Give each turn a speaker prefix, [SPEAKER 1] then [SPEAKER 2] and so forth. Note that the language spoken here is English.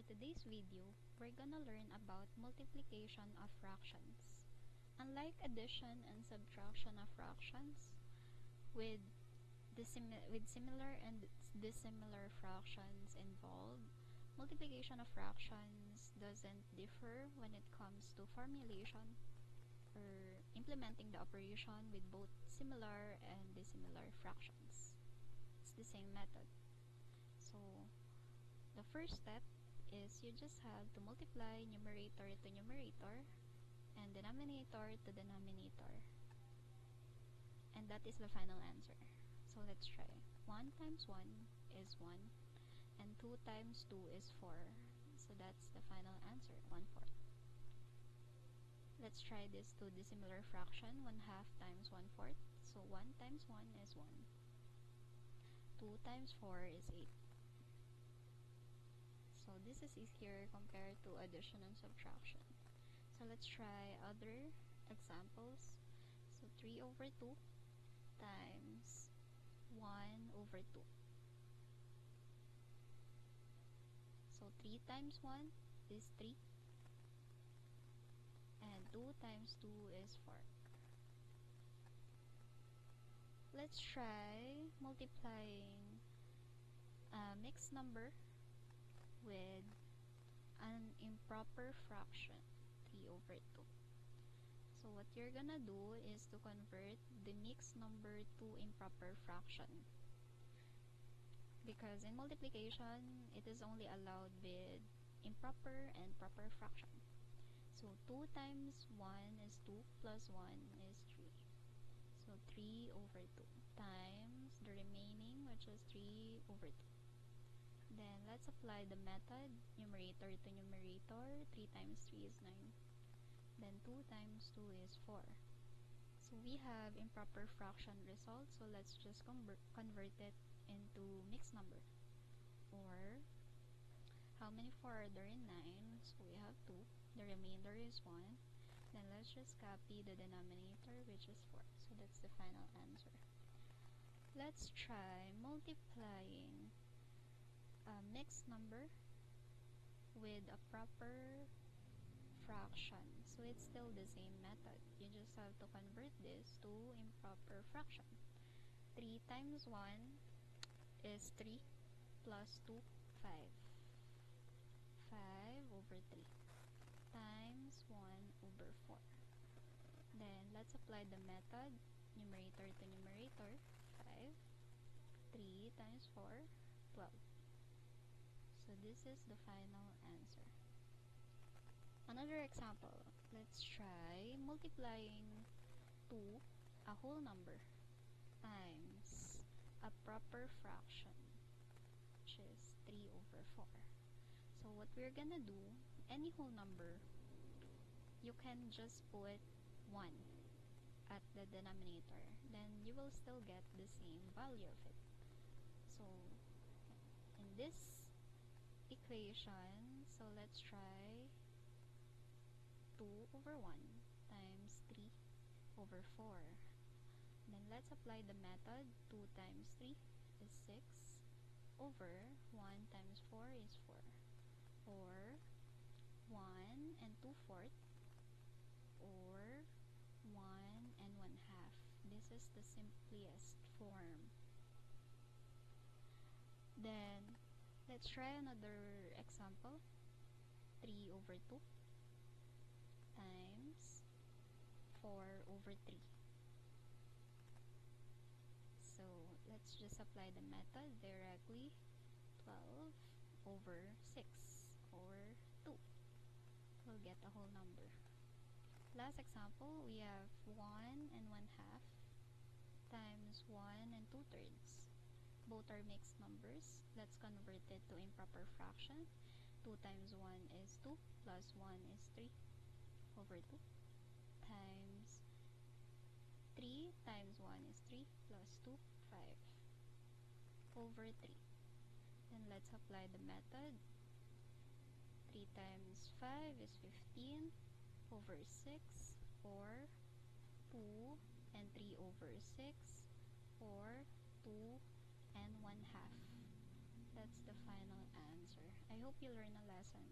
[SPEAKER 1] For today's video, we're gonna learn about multiplication of fractions. Unlike addition and subtraction of fractions, with, similar and dissimilar fractions involved, multiplication of fractions doesn't differ when it comes to formulation or implementing the operation with both similar and dissimilar fractions. It's the same method. So, the first step is you just have to multiply numerator to numerator and denominator to denominator. And that is the final answer. So let's try. 1 times 1 is 1 and 2 times 2 is 4. So that's the final answer, 1/4. Let's try this to dissimilar fraction, 1/2 times 1/4. So 1 times 1 is 1. 2 times 4 is 8. So this is easier compared to addition and subtraction. So let's try other examples. So 3/2 times 1/2. So 3 times 1 is 3 and 2 times 2 is 4. Let's try multiplying a mixed number with an improper fraction, 3/2. So what you're gonna do is to convert the mixed number to improper fraction, because in multiplication it is only allowed with improper and proper fraction. So 2 times 1 is 2 plus 1 is 3. So 3/2 times the remaining, which is 3/2. Then let's apply the method, numerator to numerator. 3 times 3 is 9. Then 2 times 2 is 4. So we have improper fraction result, so let's just convert it into mixed number. Or, how many 4 are there in 9? So we have 2. The remainder is 1. Then let's just copy the denominator, which is 4. So that's the final answer. Let's try multiplying a mixed number with a proper fraction. So it's still the same method. You just have to convert this to improper fraction. 3 times 1 is 3 plus 2, 5. 5/3 times 1/4. Then let's apply the method, numerator to numerator. 5. 3 times 4, 12. So this is the final answer. Another example, let's try multiplying 2, a whole number, times a proper fraction, which is 3/4. So what we're gonna do, any whole number, you can just put 1 at the denominator, then you will still get the same value of it. So in this equation, so let's try 2/1 times 3/4. Then let's apply the method. 2 times 3 is 6 over 1 times 4 is 4. Or 1 and 2/4, or 1 and 1/2. This is the simplest form. Then let's try another example. 3/2 times 4/3. So let's just apply the method directly. 12/6 or 2. We'll get a whole number. Last example, we have 1 and 1/2 times 1 and 2/3. Both are mixed numbers. Let's convert it to improper fraction. 2 times 1 is 2 plus 1 is 3/2 times 3 times 1 is 3 plus 2, 5/3. Then let's apply the method. 3 times 5 is 15/6, or 2 and 3/6, or 2 and 1/2. That's the final answer. I hope you learn a lesson.